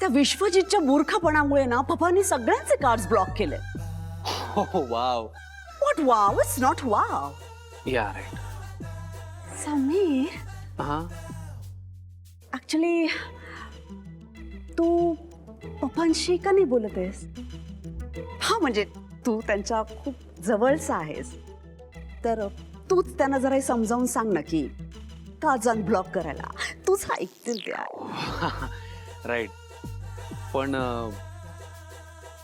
त्या विश्वजितच्या मूर्खपणामुळे ना पप्पांनी सगळ्यांचे कार्ड्स ब्लॉक केले. Wow. What wow? It's not wow. या राईट. समीर, हा ऍक्च्युली तू पप्पांशी का नाही बोलत आहेस? हा म्हणजे तू त्यांच्या खूप जवळचा आहेस, तर तूच त्यांना जरा हे समजावून सांग ना की का अनब्लॉक करायला. तूच ऐकतील त्या. राईट. पण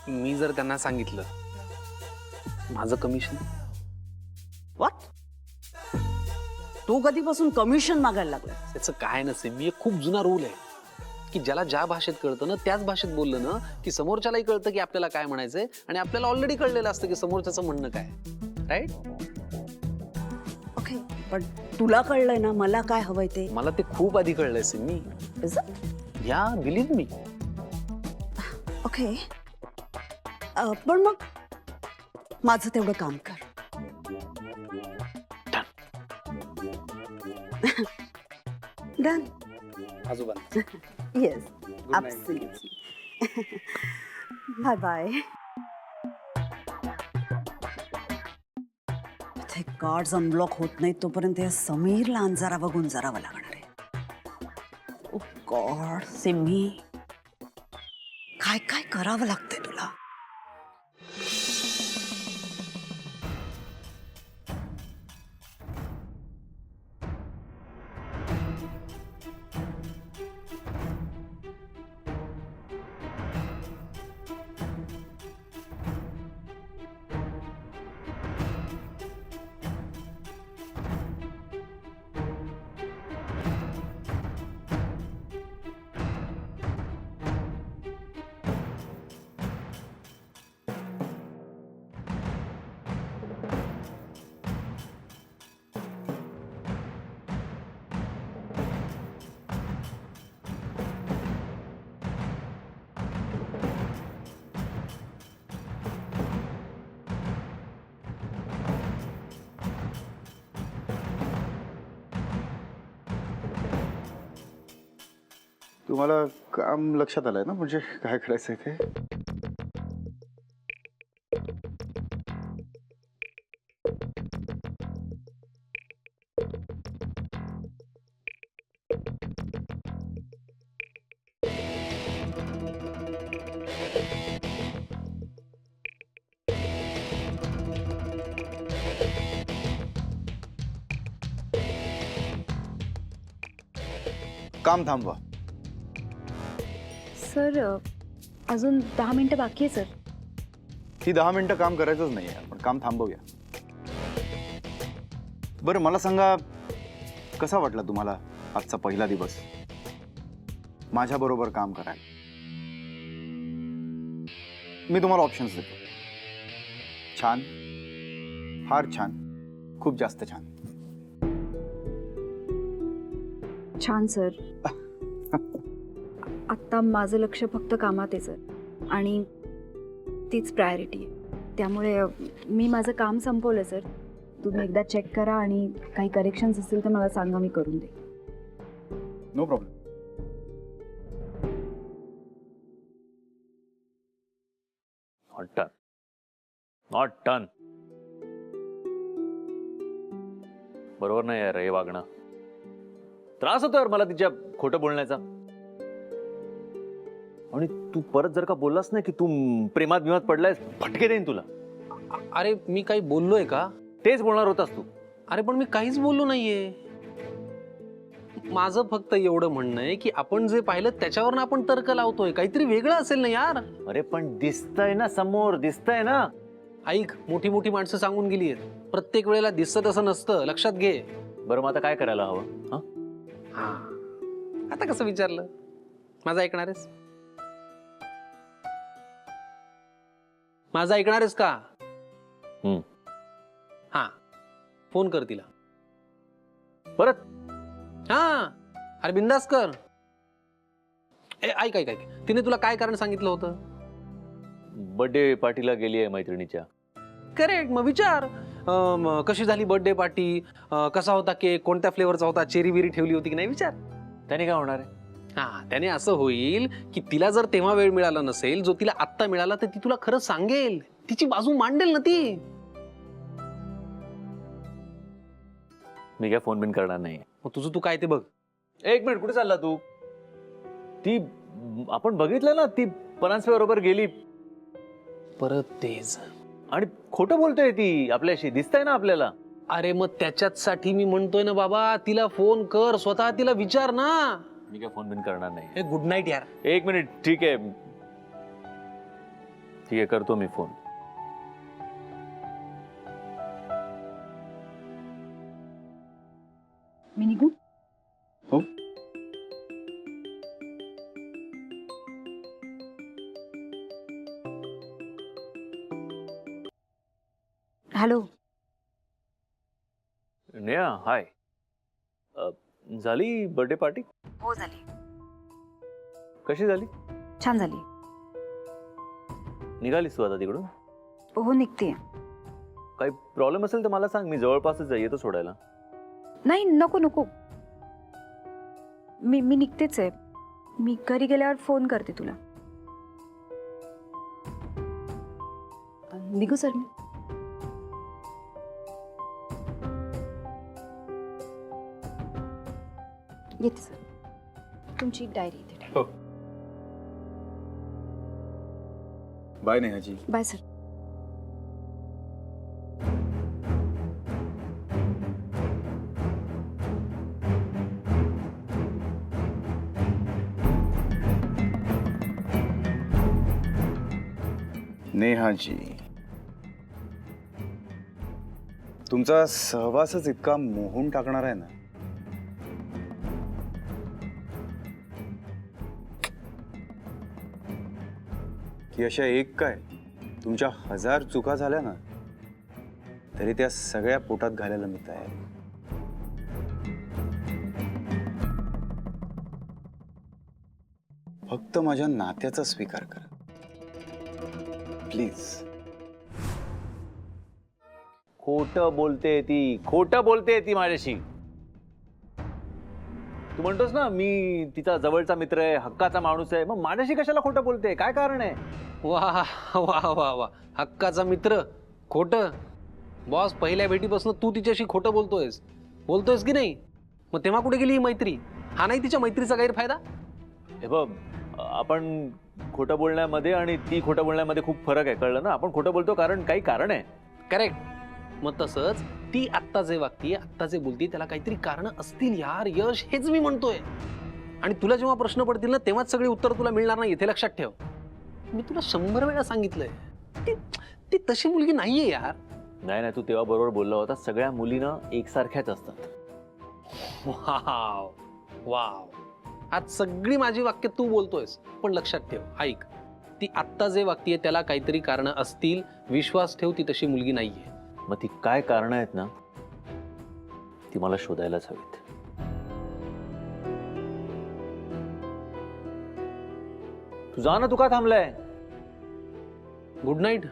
मी जर त्यांना सांगितलं माझं कमिशन. व्हॉट? तू कधीपासून कमिशन मागायला लागला? त्याचं काय नसेल. मी एक खूप जुना रूल आहे की ज्याला ज्या भाषेत कळतं ना त्याच भाषेत बोललं ना की समोरच्यालाही कळतं की आपल्याला काय म्हणायचंय आणि आपल्याला ऑलरेडी कळलेलं असतं की समोरच्याचं म्हणणं काय. राईट. ओके, पण तुला कळलंय ना मला काय हवंय ते? मला ते खूप आधी कळलंय सिमी. या बिलीव्ह मी. ओके, पण मग माझं तेवढं काम कर. डन. आजोबा. Yes, absolutely. Bye bye. ते कार्ड्स अनब्लॉक होत नाहीत तोपर्यंत या समीरला अंजारा बघून जरावं लागणार आहे. ओ गॉड, सिमी, काय काय करावं लागतंय तुला? तुम्हाला काम लक्षात आलंय ना, म्हणजे काय करायचंय ते? काम थांबवा. सर, अजून 10 मिनिटं बाकी आहे सर. ती 10 मिनिटं काम करायचंच नाही आहे, पण काम थांबवूया. बरं मला सांगा, कसा वाटला तुम्हाला आजचा पहिला दिवस माझ्याबरोबर काम करायला? मी तुम्हाला ऑप्शन्स देतो. छान, फार छान, खूप जास्त छान. छान सर. आत्ता माझं लक्ष फक्त कामात आहे सर, आणि तीच प्रायोरिटी आहे. त्यामुळे मी माझं काम संपवलं सर. तुम्ही एकदा चेक करा आणि काही करेक्शन्स असतील तर मला सांगा, मी करून दे. No problem. Not done. Not done. बरोबर नाही यार हे वागणं. त्रास होतो यार मला तिच्या खोटं बोलण्याचा. आणि तू परत जर का बोललास ना की तू प्रेमात बिमात पडलायस, फटके देईन तुला. अरे मी काही बोललोय का? तेच बोलणार होतास तू. अरे पण मी काहीच बोललो नाहीये. माझं फक्त एवढं म्हणणं आहे की आपण जे पाहिलं त्याच्यावर आपण तर्क लावतोय. काहीतरी वेगळं असेल ना यार. अरे पण दिसतंय ना समोर, दिसतंय ना. ऐक, मोठी मोठी माणसं सांगून गेली आहेत, प्रत्येक वेळेला दिसत असं नसतं, लक्षात घे. बरं मग आता काय करायला हवं? हा, आता कसं विचारलं? माझं ऐकणार आहेस? माझं ऐकणार आहेस का? हा, फोन कर तिला परत. हा, अरे बिंदास कर. ऐक ऐक ऐक, तिने तुला काय कारण सांगितलं होतं? बर्थडे पार्टीला गेली आहे मैत्रिणीच्या. करेक्ट. मग विचार, कशी झाली बर्थडे पार्टी, कसा होता केक, कोणत्या फ्लेवरचा होता, चेरी बिरी ठेवली होती की नाही, विचार. त्याने काय होणार आहे? हा त्याने असं होईल की तिला जर तेव्हा वेळ मिळाला नसेल जो तिला आत्ता मिळाला तर ती तुला खरं सांगेल, तिची बाजू मांडेल ना ती. मी काय फोन बिन करणार नाही. मग तुझं तू काय ते बघ. एक मिनिट, कुठे चालला तू? ती आपण बघितलं ना, ती परांजपे बरोबर गेली परत तेच. आणि खोटं बोलतोय ती आपल्याशी, दिसतंय ना आपल्याला. अरे मग त्याच्याचसाठी मी म्हणतोय ना बाबा, तिला फोन कर, स्वतः तिला विचार ना. मी काय फोन बिन करणार नाही. हे गुड नाईट यार. एक मिनिट, ठीक आहे ठीक आहे, करतो मी फोन. मी निघू? हो. हॅलो. नेहा, हाय. झाली बर्थडे पार्टी? हो झाली. कशी झाली? छान झाली. निघालीस तू आता तिकडून? हो निघते. काही प्रॉब्लेम असेल तर मला सांग, मी जवळपासच आहे, येतो सोडायला. नाही नको नको, मी निघतेच आहे. मी घरी गेल्यावर फोन करते तुला. निघू सर मी? येते सर. तुमची डायरी इथे ठेवा. हो. बाय नेहाजी. Bye sir. नेहाजी, तुमचा सहवासच इतका मोहून टाकणार आहे ना, की अशा एक काय तुमच्या 1000 चुका झाल्या ना तरी त्या सगळ्या पोटात घालायला मी तयार आहे. फक्त माझ्या नात्याचा स्वीकार करा प्लीज. खोटं बोलते ती, खोटं बोलते ती माझ्याशी. तू म्हणतोस ना मी तिचा जवळचा मित्र आहे, हक्काचा माणूस आहे, मग माझ्याशी कशाला खोटं बोलते? काय कारण आहे? वा वा वा वा, हक्काचा मित्र खोटं. बॉस, पहिल्या भेटीपासून तू तिच्याशी खोटं बोलतोयस की नाही? मग तेव्हा कुठे गेली ही मैत्री? हा नाही तिच्या मैत्रीचा गैरफायदा? हे बघ, आपण खोटं बोलण्यामध्ये आणि ती खोटं बोलण्यामध्ये खूप फरक आहे, कळलं ना? आपण खोटं बोलतो कारण काही कारण आहे. करेक्ट. मग तसंच ती आत्ता जे वागतीये, आत्ता जे बोलतीये, त्याला काहीतरी कारण असतील यार यश, हेच मी म्हणतोय. आणि तुला जेव्हा प्रश्न पडतील ना तेव्हाच सगळी उत्तर तुला मिळणार नाही, हे लक्षात ठेव. मी तुला 100 वेळा सांगितलंय, ती तशी मुलगी नाहीये यार. नाही, तू तेव्हा बरोबर बोलला होता, सगळ्या मुलींना एकसारख्याच असतात. वाव वाव, आज सगळी माझी वाक्य तू बोलतोयस, पण लक्षात ठेव, ऐक, ती आत्ता जे वागतीये त्याला काहीतरी कारण असतील. विश्वास ठेव, ती तशी मुलगी नाहीये. मग ती काय कारण आहेत ना, ती मला शोधायलाच हवीत. तू जा ना, तू का थांबलाय? Good night.